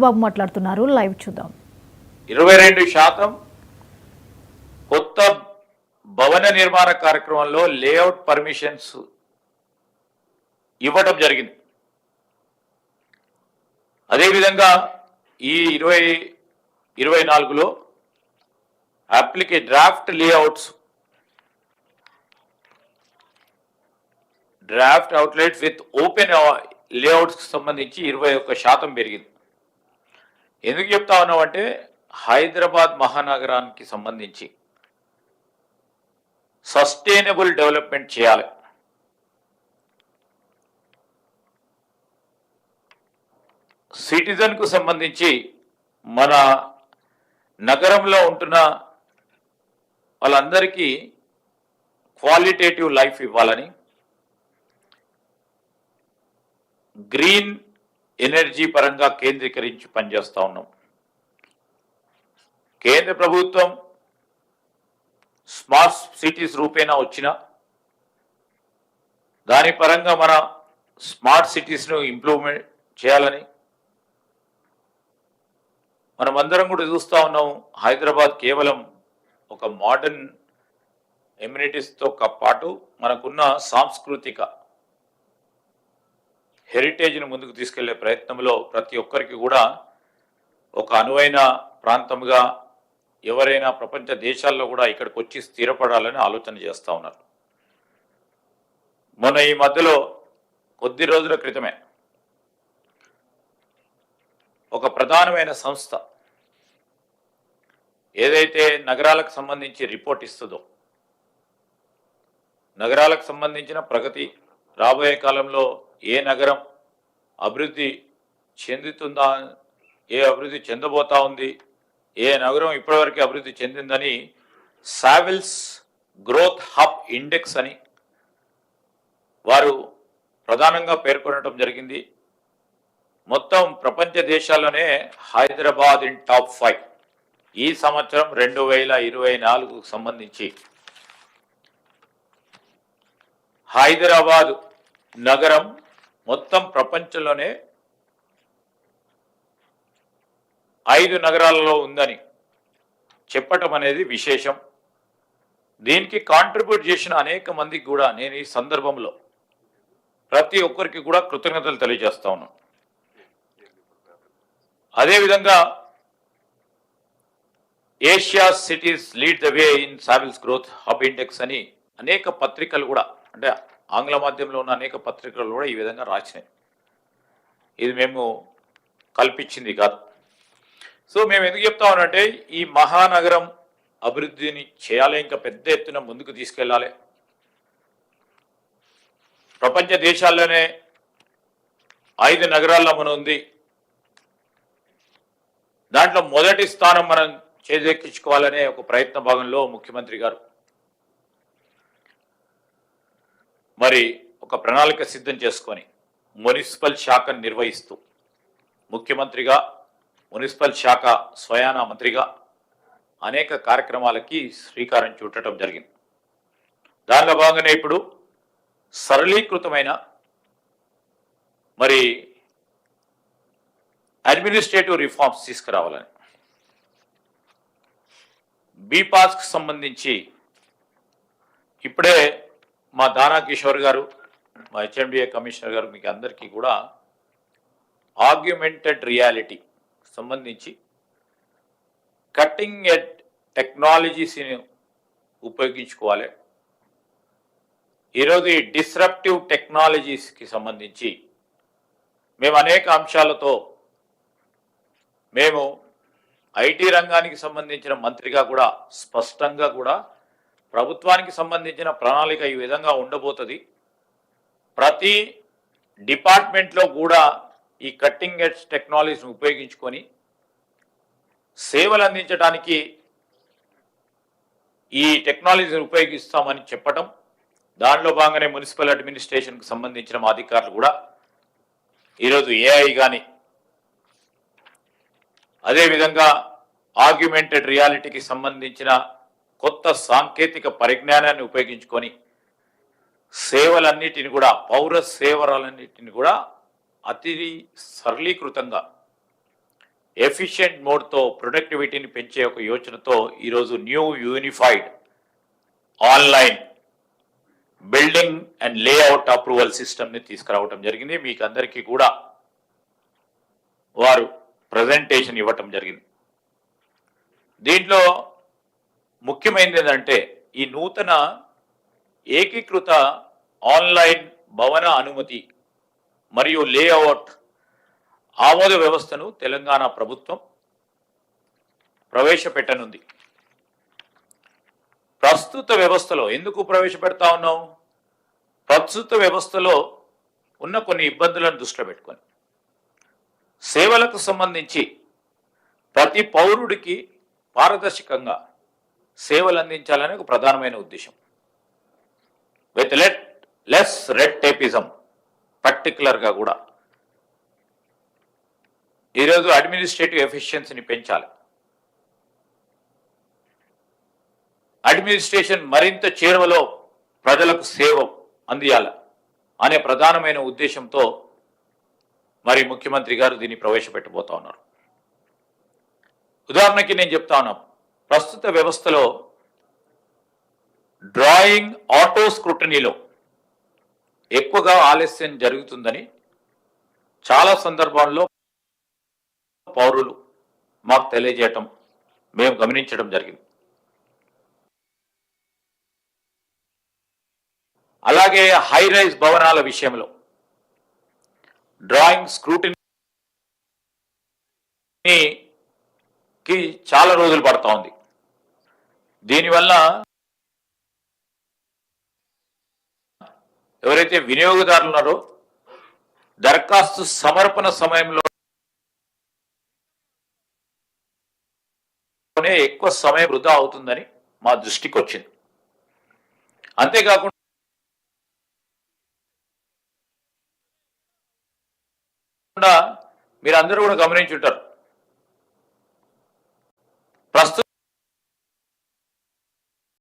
బాబు మాట్లాడుతున్నారు. లైవ్ చూద్దాం. 22% కొత్త భవన నిర్మాణ కార్యక్రమంలో లేఅవుట్ పర్మిషన్స్ ఇవ్వడం జరిగింది. అదేవిధంగా ఈ 2024లో డ్రాఫ్ట్ అవుట్లెట్స్ విత్ ఓపెన్ లేఅవుట్స్కి సంబంధించి 21% పెరిగింది. ఎందుకు చెప్తా ఉన్నామంటే హైదరాబాద్ మహానగరానికి సంబంధించి సస్టైనబుల్ డెవలప్మెంట్ చేయాలి. సిటిజన్కు సంబంధించి మన నగరంలో ఉంటున్న వాళ్ళందరికీ క్వాలిటేటివ్ లైఫ్ ఇవ్వాలని, గ్రీన్ ఎనర్జీ పరంగా కేంద్రీకరించి పనిచేస్తూ ఉన్నాం. కేంద్ర ప్రభుత్వం స్మార్ట్ సిటీస్ రూపేణా వచ్చిన దాని పరంగా మన స్మార్ట్ సిటీస్ను ఇంప్రూవ్మెంట్ చేయాలని మనమందరం కూడా చూస్తూ ఉన్నాం. హైదరాబాద్ కేవలం ఒక మోడర్న్ ఎమ్యూనిటీస్తో పాటు మనకున్న సాంస్కృతిక హెరిటేజ్ను ముందుకు తీసుకెళ్లే ప్రయత్నంలో ప్రతి ఒక్కరికి కూడా ఒక అనువైన ప్రాంతంగా ఎవరైనా ప్రపంచ దేశాల్లో కూడా ఇక్కడికి వచ్చి స్థిరపడాలని ఆలోచన చేస్తూ ఉన్నారు. మొన్న ఈ మధ్యలో కొద్ది రోజుల క్రితమే ఒక ప్రధానమైన సంస్థ ఏదైతే నగరాలకు సంబంధించి రిపోర్ట్ ఇస్తుందో, నగరాలకు సంబంధించిన ప్రగతి, రాబోయే కాలంలో ఏ నగరం అభివృద్ధి చెందుతుందా, ఏ అభివృద్ధి చెందబోతా ఉంది, ఏ నగరం ఇప్పటివరకు అభివృద్ధి చెందిందని సావిల్స్ గ్రోత్ హబ్ ఇండెక్స్ అని వారు ప్రధానంగా పేర్కొనడం జరిగింది. మొత్తం ప్రపంచ దేశాల్లోనే హైదరాబాద్ ఇన్ టాప్ 5 ఈ సంవత్సరం 2024కు సంబంధించి హైదరాబాద్ నగరం మొత్తం ప్రపంచంలోనే 5 నగరాలలో ఉందని చెప్పటం అనేది విశేషం. దీనికి కాంట్రిబ్యూట్ చేసిన అనేక మందికి కూడా నేను ఈ సందర్భంలో ప్రతి ఒక్కరికి కూడా కృతజ్ఞతలు తెలియజేస్తా ఉన్నాను. అదేవిధంగా Asia cities lead the way in Savills growth hub index అని అనేక పత్రికలు కూడా, అంటే ఆంగ్ల మాధ్యమంలో ఉన్న అనేక పత్రికలు కూడా ఈ విధంగా రాసినాయి. ఇది మేము కల్పించింది కాదు. సో మేము ఎందుకు చెప్తామనంటే ఈ మహానగరం అభివృద్ధిని చేయాలి, ఇంకా పెద్ద ఎత్తున ముందుకు తీసుకెళ్ళాలి. ప్రపంచ దేశాల్లోనే 5 నగరాల్లో మనం ఉంది. దాంట్లో మొదటి స్థానం మనం చేజెక్కించుకోవాలనే ఒక ప్రయత్న భాగంలో ముఖ్యమంత్రి గారు మరి ఒక ప్రణాళిక సిద్ధం చేసుకొని మున్సిపల్ శాఖను నిర్వహిస్తూ ముఖ్యమంత్రిగా, మున్సిపల్ శాఖ స్వయాన మంత్రిగా అనేక కార్యక్రమాలకి శ్రీకారం చుట్టడం జరిగింది. దానిలో భాగంగానే ఇప్పుడు సరళీకృతమైన మరి అడ్మినిస్ట్రేటివ్ రిఫార్మ్స్ తీసుకురావాలని, బీపాస్కి సంబంధించి ఇప్పుడే మా దానా కిషోర్ గారు, మా హెచ్ఎండిఏ కమిషనర్ గారు మీకు అందరికీ కూడా ఆగ్యుమెంటెడ్ రియాలిటీ సంబంధించి కట్టింగ్ ఎడ్ టెక్నాలజీస్ని ఉపయోగించుకోవాలి. ఈరోజు ఈ డిస్రప్టివ్ టెక్నాలజీస్కి సంబంధించి మేము అనేక అంశాలతో మేము ఐటీ రంగానికి సంబంధించిన మంత్రిగా కూడా స్పష్టంగా కూడా ప్రభుత్వానికి సంబంధించిన ప్రణాళిక ఈ విధంగా ఉండబోతుంది. ప్రతి డిపార్ట్మెంట్లో కూడా ఈ కట్టింగ్ ఎడ్జ్ టెక్నాలజీని ఉపయోగించుకొని సేవలు అందించడానికి ఈ టెక్నాలజీని ఉపయోగిస్తామని చెప్పటం, దానిలో భాగంగానే మున్సిపల్ అడ్మినిస్ట్రేషన్కి సంబంధించిన మా అధికారులు కూడా ఈరోజు ఏఐ కానీ అదేవిధంగా ఆగ్యుమెంటెడ్ రియాలిటీకి సంబంధించిన కొత్త సాంకేతిక పరిజ్ఞానాన్ని ఉపయోగించుకొని సేవలన్నిటిని కూడా, పౌర సేవలన్నిటిని కూడా అతి సరళీకృతంగా ఎఫిషియెంట్ మోడ్తో ప్రొడక్టివిటీని పెంచే ఒక యోచనతో ఈరోజు new unified online building and layout approval సిస్టమ్ని తీసుకురావటం జరిగింది. మీకు అందరికీ కూడా వారు ప్రజెంటేషన్ ఇవ్వటం జరిగింది. దీంట్లో ముఖ్యమైనది ఏంటంటే ఈ నూతన ఏకీకృత ఆన్లైన్ భవన అనుమతి మరియు లేఅవుట్ ఆమోద వ్యవస్థను తెలంగాణ ప్రభుత్వం ప్రవేశపెట్టనుంది. ప్రస్తుత వ్యవస్థలో ఎందుకు ప్రవేశపెడతా ఉన్నాం? ప్రస్తుత వ్యవస్థలో ఉన్న కొన్ని ఇబ్బందులను దృష్టిలో పెట్టుకొని సేవలకు సంబంధించి ప్రతి పౌరుడికి పారదర్శకంగా సేవలు అందించాలని ఒక ప్రధానమైన ఉద్దేశం. విత్ లెస్ రెడ్ టేపిజం పర్టికులర్గా కూడా ఈరోజు అడ్మినిస్ట్రేటివ్ ఎఫిషియన్సీని పెంచాలి. అడ్మినిస్ట్రేషన్ మరింత చేరువలో ప్రజలకు సేవ అందియాలి అనే ప్రధానమైన ఉద్దేశంతో మరి ముఖ్యమంత్రి గారు దీన్ని ప్రవేశపెట్టబోతా ఉన్నారు. ఉదాహరణకి నేను చెప్తా ఉన్నా, ప్రస్తుత వ్యవస్థలో డ్రాయింగ్ ఆటో స్క్రూటనీలో ఎక్కువగా ఆలస్యం జరుగుతుందని చాలా సందర్భాల్లో పౌరులు మాకు తెలియజేయటం మేము గమనించడం జరిగింది. అలాగే హై రైజ్ భవనాల విషయంలో డ్రాయింగ్ స్క్రూటినీకి చాలా రోజులు పడతా ఉంది. దీనివల్ల ఎవరైతే వినియోగదారులు ఉన్నారో దరఖాస్తు సమర్పణ సమయంలో ఎక్కువ సమయం వృధా అవుతుందని మా దృష్టికి వచ్చింది. అంతేకాకుండా మీరు అందరూ కూడా గమనించుంటారు, ప్రస్తుత